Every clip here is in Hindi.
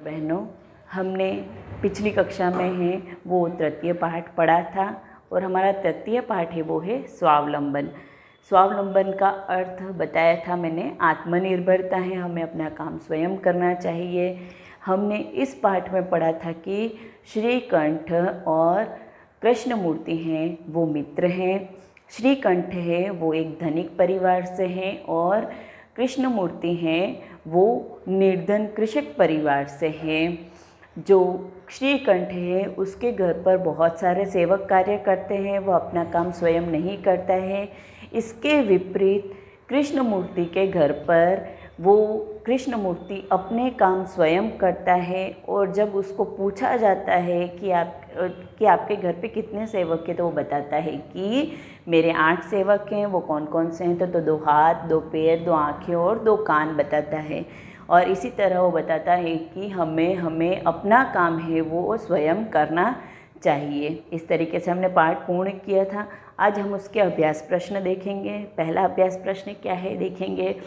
बहनों, हमने पिछली कक्षा में है वो तृतीय पाठ पढ़ा था और हमारा तृतीय पाठ है वो है स्वावलंबन। स्वावलंबन का अर्थ बताया था मैंने, आत्मनिर्भरता है, हमें अपना काम स्वयं करना चाहिए। हमने इस पाठ में पढ़ा था कि श्रीकंठ और कृष्णमूर्ति हैं वो मित्र हैं। श्रीकंठ है वो एक धनिक परिवार से हैं और कृष्णमूर्ति हैं वो निर्धन कृषक परिवार से हैं। जो श्रीकंठ है उसके घर पर बहुत सारे सेवक कार्य करते हैं, वो अपना काम स्वयं नहीं करता है। इसके विपरीत कृष्णमूर्ति के घर पर वो कृष्णमूर्ति अपने काम स्वयं करता है और जब उसको पूछा जाता है कि आपके घर पे कितने सेवक हैं तो वो बताता है कि मेरे 8 सेवक हैं। वो कौन कौन से हैं तो 2 हाथ, 2 पैर, 2 आँखें और 2 कान बताता है। और इसी तरह वो बताता है कि हमें अपना काम है वो स्वयं करना चाहिए। इस तरीके से हमने पाठ पूर्ण किया था। आज हम उसके अभ्यास प्रश्न देखेंगे। पहला अभ्यास प्रश्न क्या है देखेंगे।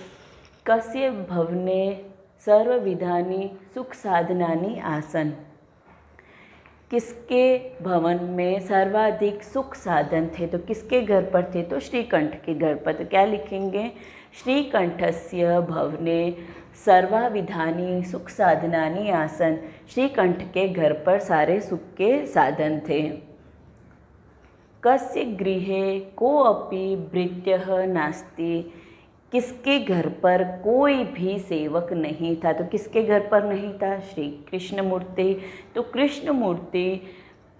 कस्य भवने सर्वविधानि सुख साधनानि आसन। किसके भवन में सर्वाधिक सुख साधन थे तो किसके घर पर थे तो श्रीकंठ के घर पर। तो क्या लिखेंगे, श्रीकंठस्य भवने सर्वाविधानि सुख साधनानि आसन। श्रीकंठ के घर पर सारे सुख के साधन थे। कस्य गृहे कोऽपि भृत्यः नास्ति। किसके घर पर कोई भी सेवक नहीं था तो किसके घर पर नहीं था, श्री कृष्णमूर्ति। तो कृष्णमूर्ति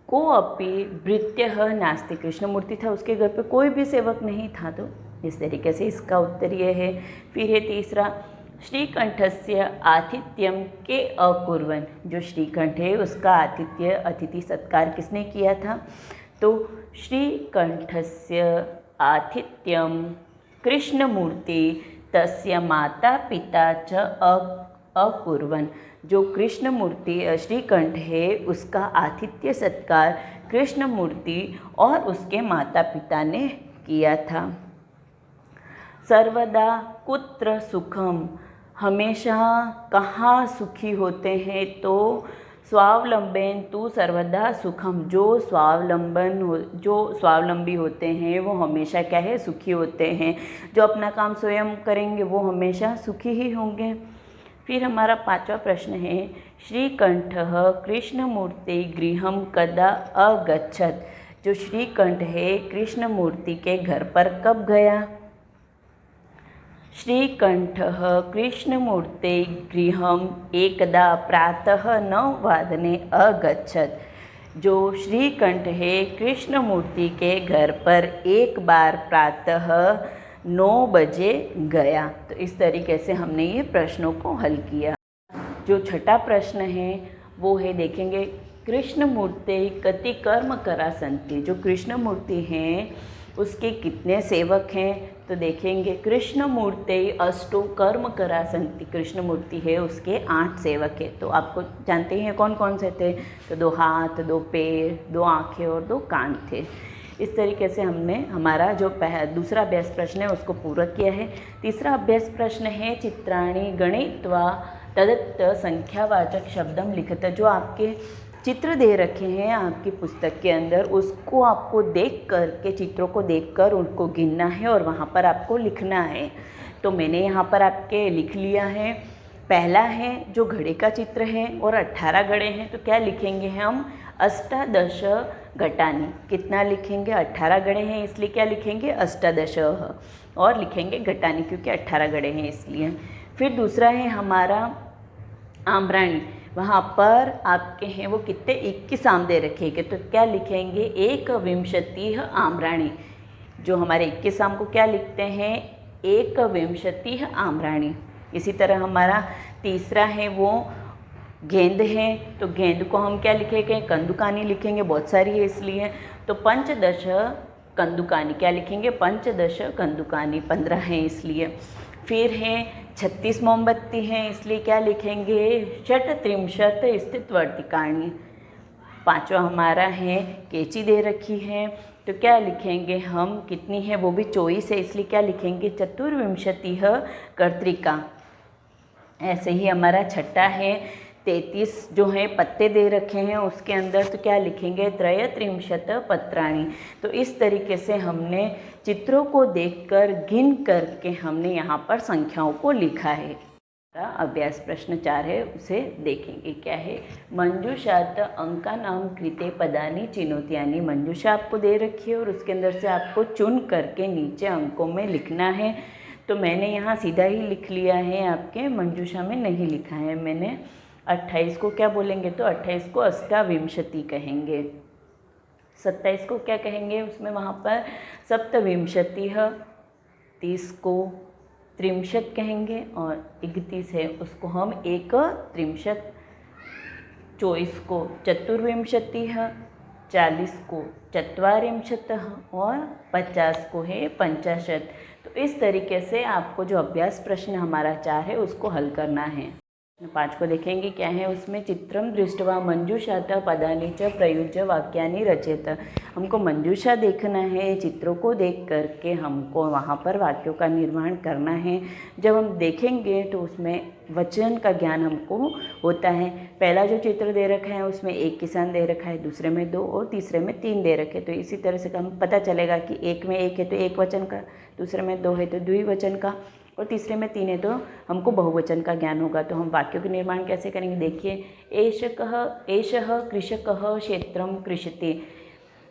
कोऽपि भृत्यः नास्ति, कृष्णमूर्ति था उसके घर पर कोई भी सेवक नहीं था। तो इस तरीके से इसका उत्तर ये है। फिर है तीसरा, श्रीकंठस्य आतिथ्यम के अकुर्वन्। जो श्रीकंठ है उसका आतिथ्य अतिथि सत्कार किसने किया था तो श्रीकंठस्य आतिथ्यम कृष्णमूर्ति तस्य माता पिता च अकुर्वन्। जो कृष्णमूर्ति श्रीकंठ है उसका आतिथ्य सत्कार कृष्णमूर्ति और उसके माता पिता ने किया था। सर्वदा कुत्र सुखम। हमेशा कहाँ सुखी होते हैं तो स्वावलंबन तु सर्वदा सुखम। जो स्वावलंबी होते हैं वो हमेशा क्या है, सुखी होते हैं। जो अपना काम स्वयं करेंगे वो हमेशा सुखी ही होंगे। फिर हमारा 5वां प्रश्न है, श्रीकंठः कृष्णमूर्ति गृहं कदा अगच्छत्। जो श्रीकंठ है कृष्णमूर्ति के घर पर कब गया। श्रीकंठः कृष्णमूर्ते गृहं एकदा प्रातः 9 वादने अगच्छत्। जो श्रीकंठ है कृष्णमूर्ति के घर पर एक बार प्रातः 9 बजे गया। तो इस तरीके से हमने ये प्रश्नों को हल किया। जो छठा प्रश्न है वो है देखेंगे, कृष्णमूर्ते कति कर्म करा संति। जो कृष्णमूर्ति हैं उसके कितने सेवक हैं तो देखेंगे, कृष्णमूर्ते अष्टो कर्म करा संति। कृष्णमूर्ति है उसके 8 सेवक हैं। तो आपको जानते हैं कौन कौन से थे तो 2 हाथ, 2 पैर, 2 आँखें और 2 कान थे। इस तरीके से हमने हमारा जो दूसरा अभ्यास प्रश्न है उसको पूरा किया है। तीसरा अभ्यास प्रश्न है, चित्राणि गणयित्वा तदत्त संख्यावाचक शब्दम लिखत। जो आपके चित्र दे रखे हैं आपकी पुस्तक के अंदर उसको आपको देख कर के, चित्रों को देखकर उनको गिनना है और वहाँ पर आपको लिखना है। तो मैंने यहाँ पर आपके लिख लिया है। पहला है जो घड़े का चित्र है और 18 घड़े हैं तो क्या लिखेंगे हम, अष्टादश घटानि। कितना लिखेंगे, 18 घड़े हैं इसलिए क्या लिखेंगे, अष्टादश। और लिखेंगे घटानि क्योंकि 18 घड़े हैं इसलिए। फिर दूसरा है हमारा आम्राणी। वहाँ पर आपके हैं वो कितने 21 आम दे रखेंगे तो क्या लिखेंगे, 21 आम्राणी। जो हमारे 21 आम को क्या लिखते हैं, 21 आम्राणी। इसी तरह हमारा तीसरा है वो गेंद है तो गेंद को हम क्या लिखेंगे, कंदुकानी लिखेंगे, बहुत सारी है इसलिए। तो 15 कंदुकानी, क्या लिखेंगे, 15 कंदुकानी, 15 हैं इसलिए। फिर है 36 मोमबत्ती हैं इसलिए क्या लिखेंगे, 36 स्थितवर्तिकानि। 5वां हमारा है कैंची दे रखी है तो क्या लिखेंगे हम, कितनी है वो भी 24 है इसलिए क्या लिखेंगे, 24 कर्त्रिका। ऐसे ही हमारा छठा है 33 जो हैं पत्ते दे रखे हैं उसके अंदर, तो क्या लिखेंगे, त्रयत्रिंशत पत्राणि। तो इस तरीके से हमने चित्रों को देखकर गिन करके हमने यहाँ पर संख्याओं को लिखा है। अभ्यास प्रश्न 4 है, उसे देखेंगे। क्या है, मंजूषात अंकानां कृते पदानि चिनोत्यानि। मंजूषा आपको दे रखी है और उसके अंदर से आपको चुन करके नीचे अंकों में लिखना है। तो मैंने यहाँ सीधा ही लिख लिया है, आपके मंजूषा में नहीं लिखा है मैंने। 28 को क्या बोलेंगे, तो 28 को अष्टाविंशति कहेंगे। 27 को क्या कहेंगे, उसमें वहाँ पर सप्तविंशतिः। 30 को त्रिंशत कहेंगे और 31 है उसको हम एकत्रिंशत्। 24 को चतुर्विंशतिः। 40 को चत्वारिंशतः और 50 को है पंचाशत। तो इस तरीके से आपको जो अभ्यास प्रश्न हमारा 4 है उसको हल करना है। 5 को देखेंगे। क्या है उसमें, चित्रम दृष्ट्वा मंजूषातः पदानि च प्रयुज्य वाक्यानि रचेत। हमको मंजूषा देखना है, चित्रों को देख करके हमको वहाँ पर वाक्यों का निर्माण करना है। जब हम देखेंगे तो उसमें वचन का ज्ञान हमको होता है। पहला जो चित्र दे रखा है उसमें एक किसान दे रखा है, दूसरे में 2 और तीसरे में 3 दे रखे। तो इसी तरह से हम पता चलेगा कि एक में 1 है तो एक वचन का, दूसरे में 2 है तो द्विवचन का, और तीसरे में 3 है तो हमको बहुवचन का ज्ञान होगा। तो हम वाक्यों के निर्माण कैसे करेंगे, देखिए। एषः कृषकः क्षेत्रम कृषते।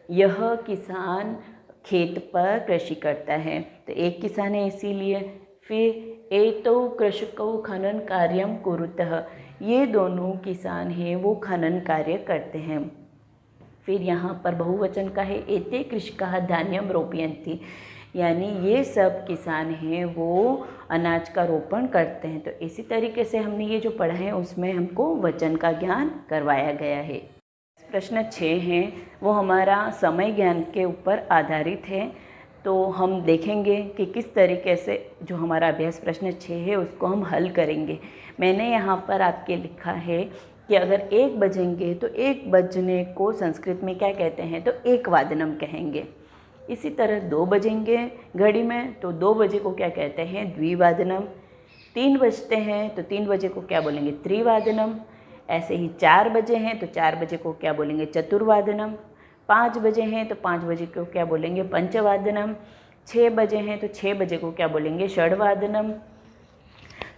यह किसान खेत पर कृषि करता है, तो एक किसान है इसीलिए। फिर एतौ कृषकौ खनन कार्यम कुरुतः। ये दोनों किसान हैं वो खनन कार्य करते हैं। फिर यहाँ पर बहुवचन का है, एते कृषकाः धान्यम रोपयन्ति। यानी ये सब किसान हैं वो अनाज का रोपण करते हैं। तो इसी तरीके से हमने ये जो पढ़ा है उसमें हमको वचन का ज्ञान करवाया गया है। प्रश्न 6 है वो हमारा समय ज्ञान के ऊपर आधारित है। तो हम देखेंगे कि किस तरीके से जो हमारा अभ्यास प्रश्न 6 है उसको हम हल करेंगे। मैंने यहाँ पर आपके लिखा है कि अगर 1 बजेंगे तो 1 बजने को संस्कृत में क्या कहते हैं, तो एक वादनम कहेंगे। इसी तरह 2 बजेंगे घड़ी में तो 2 बजे को क्या कहते हैं, द्विवादनम। 3 बजते हैं तो 3 बजे को क्या बोलेंगे, त्रिवादनम। ऐसे ही 4 बजे हैं तो 4 बजे को क्या बोलेंगे, चतुर्वादनम। 5 बजे हैं तो 5 बजे को क्या बोलेंगे, पंचवादनम। 6 बजे हैं तो 6 बजे को क्या बोलेंगे, षड्वादनम।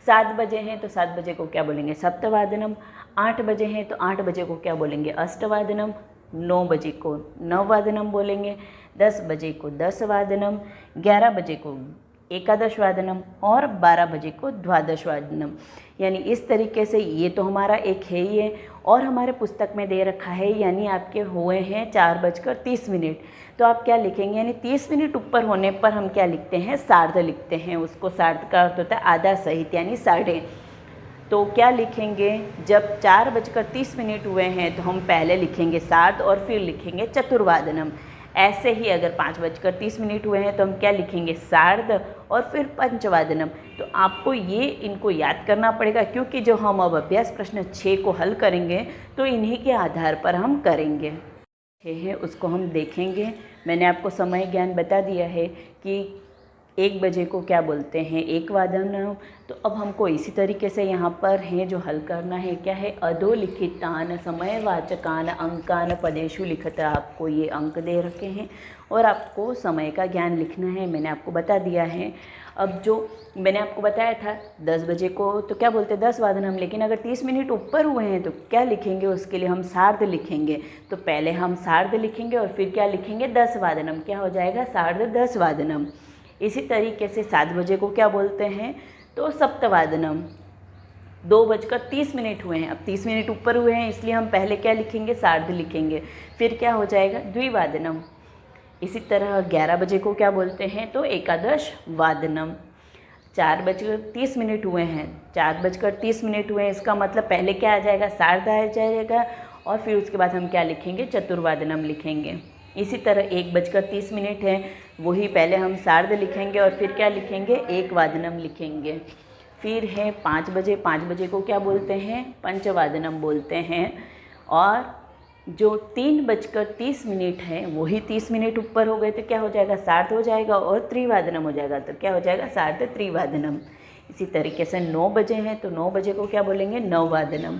7 बजे हैं तो 7 बजे को क्या बोलेंगे, सप्तवादनम। 8 बजे हैं तो 8 बजे को क्या बोलेंगे, अष्टवादनम। 9 बजे को नववादनम बोलेंगे। 10 बजे को दसवादनम। 11 बजे को एकादशवादनम और 12 बजे को द्वादशवादनम। यानी इस तरीके से ये तो हमारा एक है ही है, और हमारे पुस्तक में दे रखा है, यानी आपके हुए हैं 4:30। तो आप क्या लिखेंगे, यानी 30 मिनट ऊपर होने पर हम क्या लिखते हैं, सार्ध लिखते हैं। उसको सार्ध का अर्थ होता है आधा सहित, यानी 1/2। तो क्या लिखेंगे, जब 4:30 हुए हैं तो हम पहले लिखेंगे सार्ध और फिर लिखेंगे चतुर्वादनम। ऐसे ही अगर 5:30 हुए हैं तो हम क्या लिखेंगे, सार्ध और फिर पंचवादनम। तो आपको ये इनको याद करना पड़ेगा, क्योंकि जो हम अब अभ्यास प्रश्न 6 को हल करेंगे तो इन्हीं के आधार पर हम करेंगे। है उसको हम देखेंगे। मैंने आपको समय ज्ञान बता दिया है कि 1 बजे को क्या बोलते हैं, एक वादन। तो अब हमको इसी तरीके से यहाँ पर है जो हल करना है, क्या है, अधोलिखितान समयवाचकान अंकान पदेषु लिखत। आपको ये अंक दे रखे हैं और आपको समय का ज्ञान लिखना है, मैंने आपको बता दिया है। अब जो मैंने आपको बताया था 10 बजे को तो क्या बोलते हैं, 10 वादन हम, लेकिन अगर 30 मिनट ऊपर हुए हैं तो क्या लिखेंगे, उसके लिए हम सार्ध लिखेंगे। तो पहले हम सार्ध लिखेंगे और फिर क्या लिखेंगे, 10 वादनम। क्या हो जाएगा, सार्ध 10 वादनम। इसी तरीके से 7 बजे को क्या बोलते हैं, तो सप्तवादनम। 2:30 हुए हैं, अब 30 मिनट ऊपर हुए हैं इसलिए हम पहले क्या लिखेंगे, सार्ध लिखेंगे। फिर क्या हो जाएगा, द्विवादनम। इसी तरह 11 बजे को क्या बोलते हैं, तो एकादश वादनम। 4:30 हुए हैं, 4:30 हुए हैं, इसका मतलब पहले क्या आ जाएगा, सार्ध आ जाएगा और फिर उसके बाद हम क्या लिखेंगे, चतुर्वादनम लिखेंगे। इसी तरह 1:30 है, वही पहले हम सार्ध लिखेंगे और फिर क्या लिखेंगे, एक वादनम लिखेंगे। फिर है 5 बजे, 5 बजे को क्या बोलते हैं, पंचवादनम बोलते हैं। और जो 3:30 है वही 30 मिनट ऊपर हो गए तो क्या हो जाएगा, सार्ध हो जाएगा और त्रिवादनम हो जाएगा। तो क्या हो जाएगा, सार्ध त्रिवादनम। इसी तरीके से 9 बजे हैं तो 9 बजे को क्या बोलेंगे, नववादनम।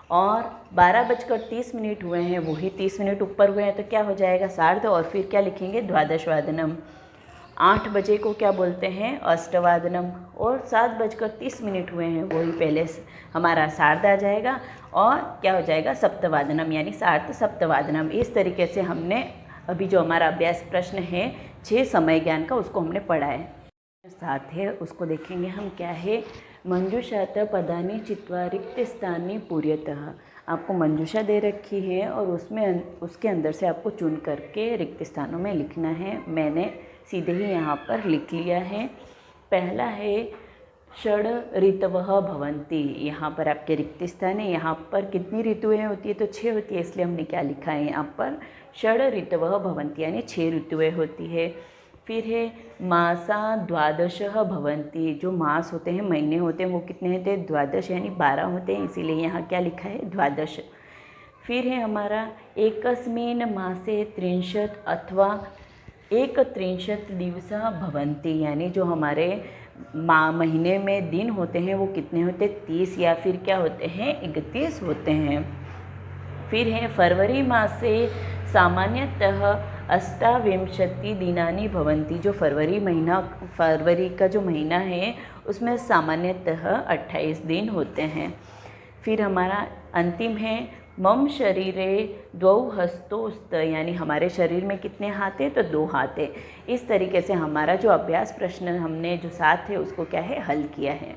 और 12:30 हुए हैं, वही 30 मिनट ऊपर हुए हैं तो क्या हो जाएगा सार्ध, और फिर क्या लिखेंगे द्वादशवादनम। 8 बजे को क्या बोलते हैं अष्टवादनम, और 7:30 हुए हैं वही पहले हमारा सार्ध आ जाएगा और क्या हो जाएगा सप्तवादनम, यानी सार्ध सप्तवादनम। इस तरीके से हमने अभी जो हमारा अभ्यास प्रश्न है 6 समय ज्ञान का उसको हमने पढ़ा है। साथ है उसको देखेंगे हम, क्या है मंजूषात पदानी चित्वा रिक्त स्थानी पूर्यतः। आपको मंजूषा दे रखी है और उसमें उसके अंदर से आपको चुन करके रिक्त स्थानों में लिखना है। मैंने सीधे ही यहाँ पर लिख लिया है। पहला है षड ऋतवः भवन्ति, यहाँ पर आपके रिक्त स्थान है। यहाँ पर कितनी ऋतुएं होती है तो 6 होती है, इसलिए हमने क्या लिखा है यहाँ पर षड ऋतवः भवन्ति, यानी 6 ऋतुएं होती है। फिर है मासा द्वादशः भवन्ति, जो मास होते हैं महीने होते हैं वो कितने होते हैं द्वादश, यानी 12 होते हैं, इसीलिए यहाँ क्या लिखा है द्वादश। फिर है हमारा एकस्मिन् मासे 30 अथवा 31 दिवसा भवन्ति, यानी जो हमारे महीने में दिन होते हैं वो कितने होते हैं 30 या फिर क्या होते हैं 31 होते हैं। फिर है फरवरी मासे सामान्यतः 28 दिनानि भवन्ति, जो फरवरी का जो महीना है उसमें सामान्यतः 28 दिन होते हैं। फिर हमारा अंतिम है मम शरीरे 2 हस्तोस्त, यानी हमारे शरीर में कितने हाथ हैं तो 2 हाथ है। इस तरीके से हमारा जो अभ्यास प्रश्न हमने जो 7 है उसको क्या है हल किया है।